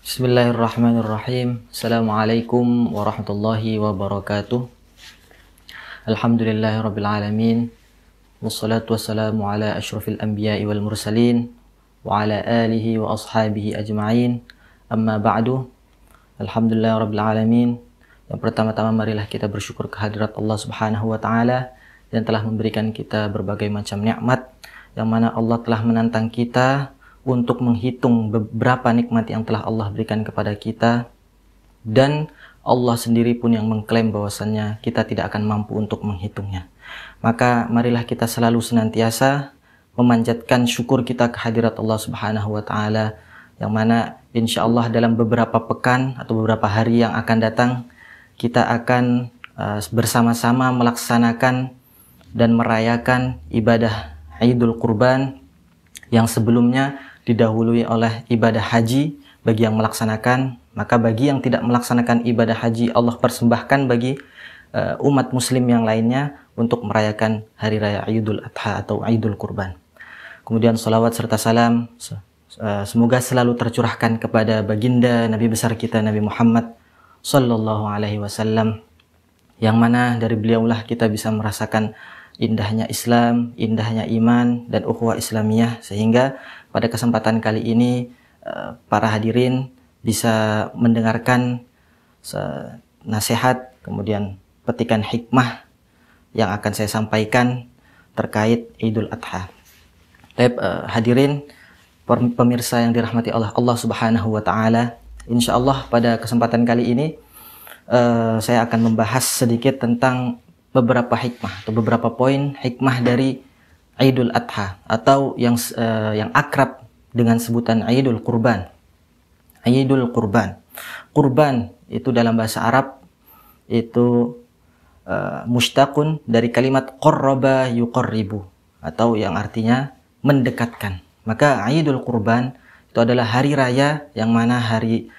Bismillahirrahmanirrahim. Assalamualaikum warahmatullahi wabarakatuh. Alhamdulillahirabbil alamin. Wassalatu wassalamu ala asyrafil anbiya'i wal mursalin wa ala alihi wa ashabihi ajma'in. Amma ba'du. Alhamdulillahirabbil alamin. Yang pertama-tama marilah kita bersyukur kehadirat Allah Subhanahu wa taala yang telah memberikan kita berbagai macam nikmat, yang mana Allah telah menantang kita untuk menghitung beberapa nikmat yang telah Allah berikan kepada kita, dan Allah sendiri pun yang mengklaim bahwasannya kita tidak akan mampu untuk menghitungnya. Maka marilah kita selalu senantiasa memanjatkan syukur kita kehadirat Allah Subhanahu wa taala, yang mana insya Allah dalam beberapa pekan atau beberapa hari yang akan datang kita akan bersama-sama melaksanakan dan merayakan ibadah Idul Qurban yang sebelumnya didahului oleh ibadah haji bagi yang melaksanakan. Maka bagi yang tidak melaksanakan ibadah haji, Allah persembahkan bagi umat muslim yang lainnya untuk merayakan hari raya Idul Adha atau Idul Qurban. Kemudian salawat serta salam semoga selalu tercurahkan kepada baginda Nabi besar kita Nabi Muhammad sallallahu alaihi wasallam, yang mana dari beliaulah kita bisa merasakan indahnya Islam, indahnya iman dan ukhuwah Islamiyah, sehingga pada kesempatan kali ini para hadirin bisa mendengarkan nasihat, kemudian petikan hikmah yang akan saya sampaikan terkait Idul Adha. Hadirin pemirsa yang dirahmati oleh Allah Subhanahu wa taala, insyaallah pada kesempatan kali ini saya akan membahas sedikit tentang beberapa hikmah atau beberapa poin hikmah dari Idul Adha atau yang akrab dengan sebutan Idul Qurban. Idul Qurban. Qurban itu dalam bahasa Arab itu mushtaqun dari kalimat qarraba yuqarribu, atau yang artinya mendekatkan. Maka Idul Qurban itu adalah hari raya yang mana hari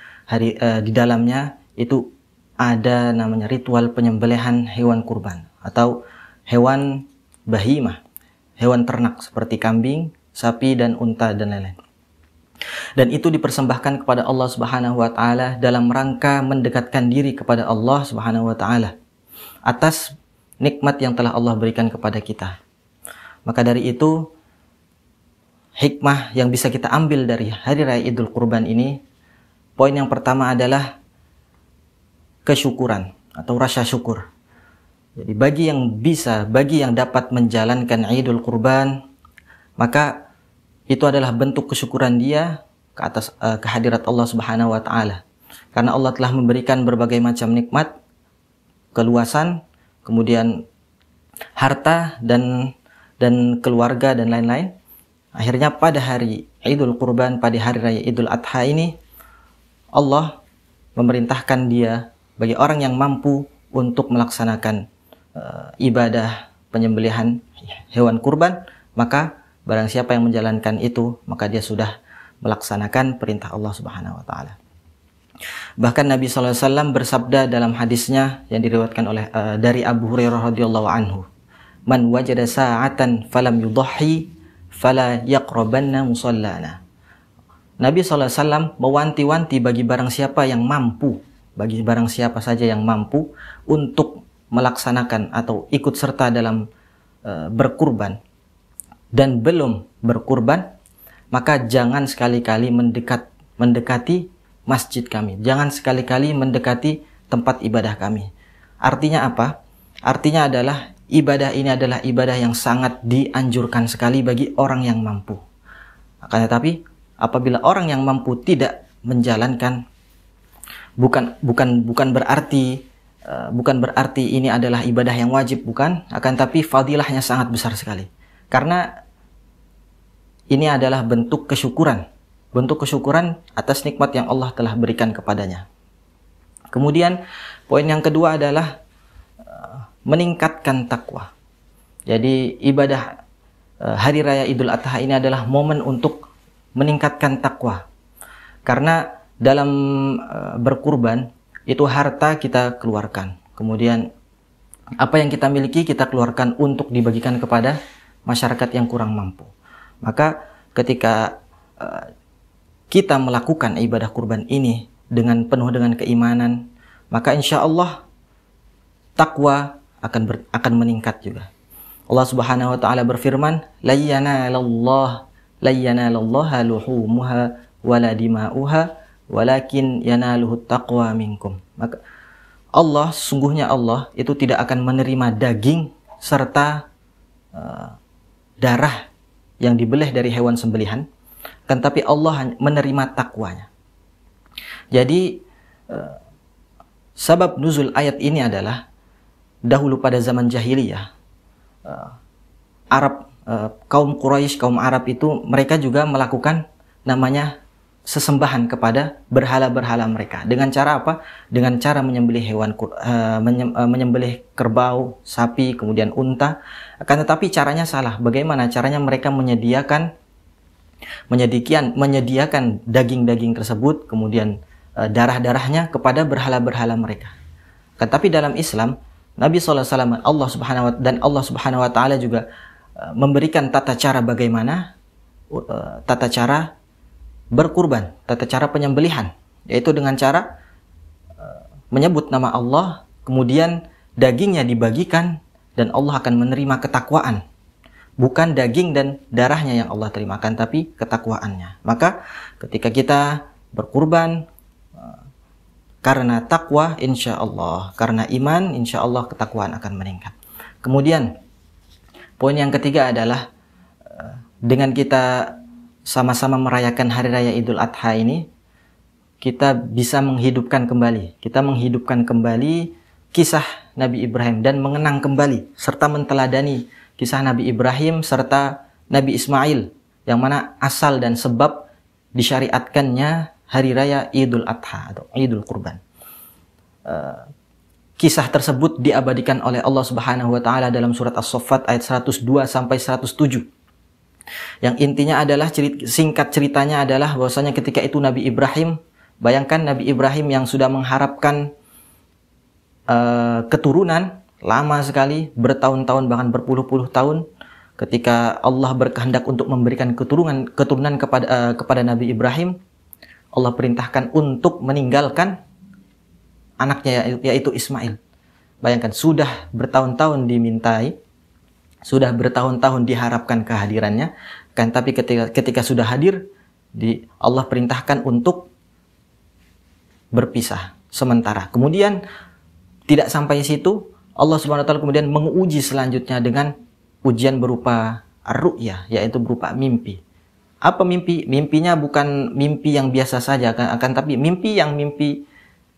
di dalamnya itu ada namanya ritual penyembelihan hewan kurban atau hewan bahimah, hewan ternak seperti kambing, sapi dan unta dan lain-lain. Dan itu dipersembahkan kepada Allah Subhanahu wa taala dalam rangka mendekatkan diri kepada Allah Subhanahu wa taala atas nikmat yang telah Allah berikan kepada kita. Maka dari itu hikmah yang bisa kita ambil dari hari raya Idul Qurban ini, poin yang pertama adalah kesyukuran atau rasa syukur. Jadi bagi yang dapat menjalankan Idul Qurban, maka itu adalah bentuk kesyukuran dia ke atas kehadirat Allah Subhanahu wa taala. Karena Allah telah memberikan berbagai macam nikmat, keluasan, kemudian harta dan keluarga dan lain-lain. Akhirnya pada hari Idul Qurban, pada hari raya Idul Adha ini, Allah memerintahkan dia bagi orang yang mampu untuk melaksanakan ibadah penyembelihan hewan kurban, maka barang siapa yang menjalankan itu, maka dia sudah melaksanakan perintah Allah Subhanahu wa taala. Bahkan Nabi SAW bersabda dalam hadisnya yang diriwayatkan oleh dari Abu Hurairah radhiyallahu anhu, "Man wajada sa'atan falam yudhhi fala yaqrabanna musallana." Nabi SAW mewanti-wanti bagi barang siapa yang mampu, bagi barang siapa saja yang mampu untuk melaksanakan atau ikut serta dalam berkurban dan belum berkurban, maka jangan sekali-kali mendekati masjid kami, jangan sekali-kali mendekati tempat ibadah kami. Artinya apa? Artinya adalah ibadah ini adalah ibadah yang sangat dianjurkan sekali bagi orang yang mampu. Akan tetapi apabila orang yang mampu tidak menjalankan, bukan berarti ini adalah ibadah yang wajib, bukan, akan tapi fadilahnya sangat besar sekali. Karena ini adalah bentuk kesyukuran atas nikmat yang Allah telah berikan kepadanya. Kemudian poin yang kedua adalah meningkatkan takwa. Jadi ibadah hari raya Idul Adha ini adalah momen untuk meningkatkan takwa. Karena dalam berkurban itu harta kita keluarkan, kemudian apa yang kita miliki kita keluarkan untuk dibagikan kepada masyarakat yang kurang mampu. Maka ketika kita melakukan ibadah kurban ini dengan penuh dengan keimanan, maka insya Allah takwa akan meningkat juga. Allah Subhanahu wa taala berfirman, "La yanalallaha luhumuha wala dima'uha walakin yanaluhu taqwa minkum." Maka sungguhnya Allah itu tidak akan menerima daging serta darah yang dibeleh dari hewan sembelihan, kan tapi Allah menerima takwanya. Jadi sebab nuzul ayat ini adalah dahulu pada zaman jahiliyah, kaum Quraisy, kaum Arab itu mereka juga melakukan namanya sesembahan kepada berhala-berhala mereka. Dengan cara apa? Dengan cara menyembelih menyembelih kerbau, sapi, kemudian unta. Akan tetapi caranya salah. Bagaimana caranya? Mereka menyediakan daging-daging tersebut, kemudian darah-darahnya kepada berhala-berhala mereka. Akan tapi dalam Islam, Nabi SAW, Allah Subhanahu wa taala juga memberikan tata cara bagaimana tata cara berkurban, tata cara penyembelihan, yaitu dengan cara menyebut nama Allah, kemudian dagingnya dibagikan dan Allah akan menerima ketakwaan. Bukan daging dan darahnya yang Allah terimakan, tapi ketakwaannya. Maka ketika kita berkurban karena takwa, insya Allah, karena iman, insya Allah ketakwaan akan meningkat. Kemudian poin yang ketiga adalah dengan kita sama-sama merayakan Hari Raya Idul Adha ini, kita bisa menghidupkan kembali. Kita menghidupkan kembali kisah Nabi Ibrahim dan mengenang kembali serta menteladani kisah Nabi Ibrahim serta Nabi Ismail, yang mana asal dan sebab disyariatkannya Hari Raya Idul Adha atau Idul Kurban. Kisah tersebut diabadikan oleh Allah Subhanahu wa taala dalam surat As-Saffat ayat 102 sampai 107. Yang intinya adalah singkat ceritanya adalah bahwasanya ketika itu Nabi Ibrahim, bayangkan Nabi Ibrahim yang sudah mengharapkan keturunan lama sekali, bertahun-tahun bahkan berpuluh-puluh tahun, ketika Allah berkehendak untuk memberikan keturunan kepada Nabi Ibrahim, Allah perintahkan untuk meninggalkan anaknya yaitu Ismail. Bayangkan, sudah bertahun-tahun dimintai, sudah bertahun-tahun diharapkan kehadirannya, kan tapi ketika sudah hadir, Allah perintahkan untuk berpisah sementara. Kemudian tidak sampai situ, Allah Subhanahu wa taala kemudian menguji selanjutnya dengan ujian berupa ar-ru'yah, yaitu berupa mimpi. Apa mimpi? Mimpinya bukan mimpi yang biasa saja, akan tapi mimpi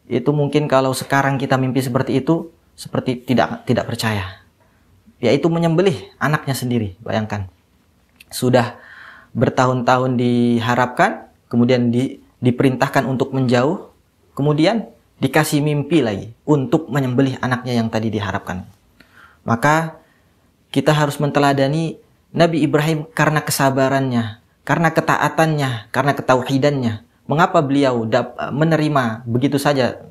itu mungkin kalau sekarang kita mimpi seperti itu, seperti tidak percaya. Yaitu menyembelih anaknya sendiri. Bayangkan, sudah bertahun-tahun diharapkan, kemudian diperintahkan untuk menjauh, kemudian dikasih mimpi lagi untuk menyembelih anaknya yang tadi diharapkan. Maka kita harus menteladani Nabi Ibrahim karena kesabarannya, karena ketaatannya, karena ketauhidannya. Mengapa beliau menerima begitu saja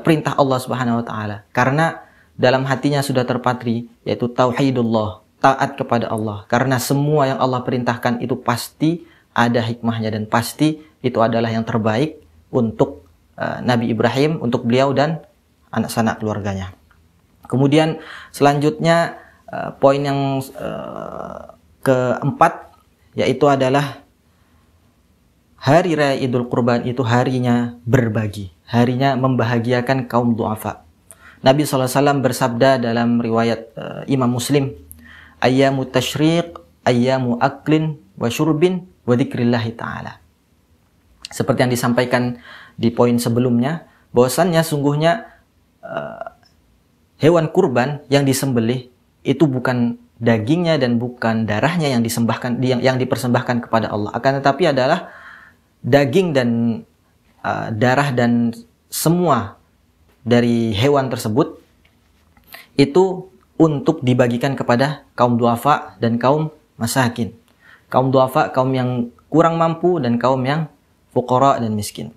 perintah Allah Subhanahu wa taala? Karena dalam hatinya sudah terpatri, yaitu tauhidullah, taat kepada Allah. Karena semua yang Allah perintahkan itu pasti ada hikmahnya dan pasti itu adalah yang terbaik untuk Nabi Ibrahim, untuk beliau dan anak sanak keluarganya. Kemudian selanjutnya poin yang keempat, yaitu adalah Hari Raya Idul Kurban itu harinya berbagi, harinya membahagiakan kaum du'afa. Nabi SAW bersabda dalam riwayat Imam Muslim, ayyamu tashriq, ayyamu aklin wa syurbin wa dzikrillahi ta'ala. Seperti yang disampaikan di poin sebelumnya, bahwasannya sungguhnya hewan kurban yang disembelih itu bukan dagingnya dan bukan darahnya yang dipersembahkan kepada Allah, akan tetapi adalah daging dan darah dan semua dari hewan tersebut itu untuk dibagikan kepada kaum duafa dan kaum masakin. Kaum duafa, kaum yang kurang mampu, dan kaum yang fuqara dan miskin.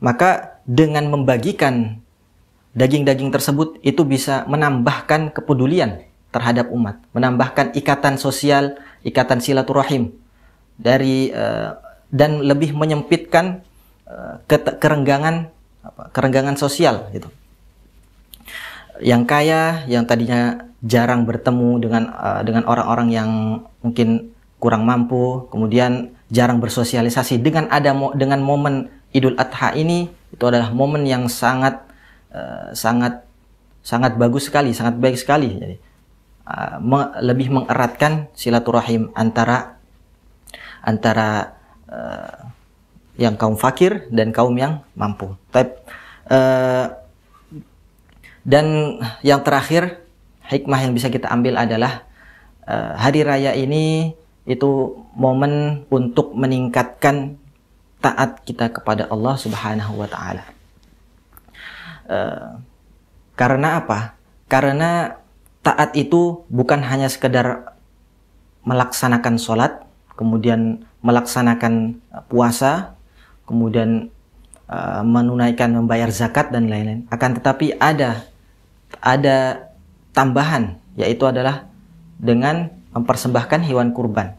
Maka dengan membagikan daging-daging tersebut itu bisa menambahkan kepedulian terhadap umat, menambahkan ikatan sosial, ikatan silaturahim, dan lebih menyempitkan kerenggangan sosial gitu. Yang kaya, yang tadinya jarang bertemu dengan orang-orang yang mungkin kurang mampu, kemudian jarang bersosialisasi, dengan momen Idul Adha ini, itu adalah momen yang sangat bagus sekali, sangat baik sekali. Jadi lebih mengeratkan silaturahim antara yang kaum fakir dan kaum yang mampu. Dan yang terakhir, hikmah yang bisa kita ambil adalah hari raya ini itu momen untuk meningkatkan taat kita kepada Allah Subhanahu wa taala. Karena apa? Karena taat itu bukan hanya sekedar melaksanakan sholat, kemudian melaksanakan puasa, kemudian menunaikan, membayar zakat dan lain-lain. Akan tetapi ada tambahan, yaitu adalah dengan mempersembahkan hewan kurban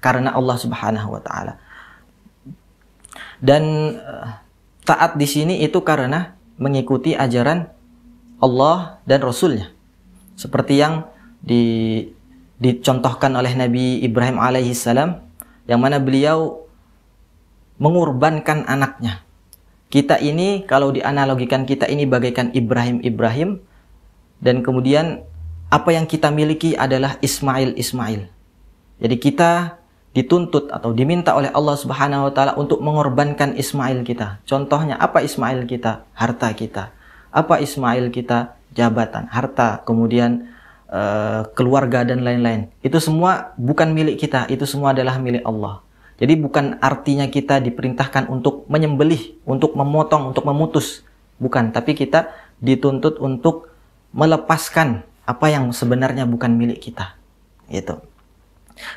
karena Allah Subhanahu wa taala. Dan taat di sini itu karena mengikuti ajaran Allah dan Rasulnya, seperti yang dicontohkan oleh Nabi Ibrahim alaihissalam, yang mana beliau mengorbankan anaknya. Kita ini, kalau dianalogikan, kita ini bagaikan Ibrahim, dan kemudian apa yang kita miliki adalah Ismail. Jadi kita dituntut atau diminta oleh Allah Subhanahu wa taala untuk mengorbankan Ismail kita. Contohnya apa Ismail kita? Harta kita. Apa Ismail kita? Jabatan, harta, kemudian keluarga dan lain-lain. Itu semua bukan milik kita, itu semua adalah milik Allah. Jadi bukan artinya kita diperintahkan untuk menyembelih, untuk memotong, untuk memutus. Bukan, tapi kita dituntut untuk melepaskan apa yang sebenarnya bukan milik kita. Gitu.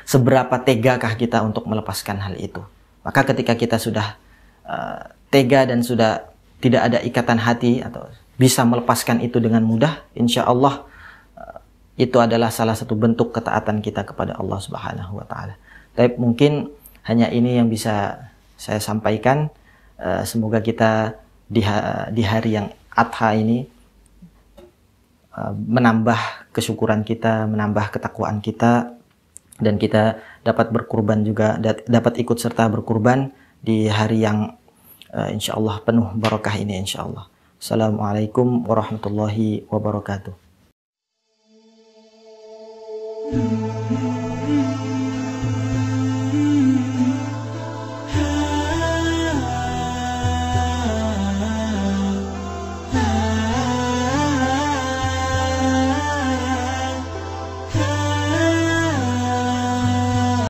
Seberapa tegakah kita untuk melepaskan hal itu? Maka ketika kita sudah tega dan sudah tidak ada ikatan hati atau bisa melepaskan itu dengan mudah, insya Allah itu adalah salah satu bentuk ketaatan kita kepada Allah Subhanahu wa taala. Tapi mungkin hanya ini yang bisa saya sampaikan. Semoga kita di hari yang Adha ini menambah kesyukuran kita, menambah ketakwaan kita, dan kita dapat berkurban juga, dapat ikut serta berkurban di hari yang insya Allah penuh barakah ini, insya Allah. Assalamualaikum warahmatullahi wabarakatuh.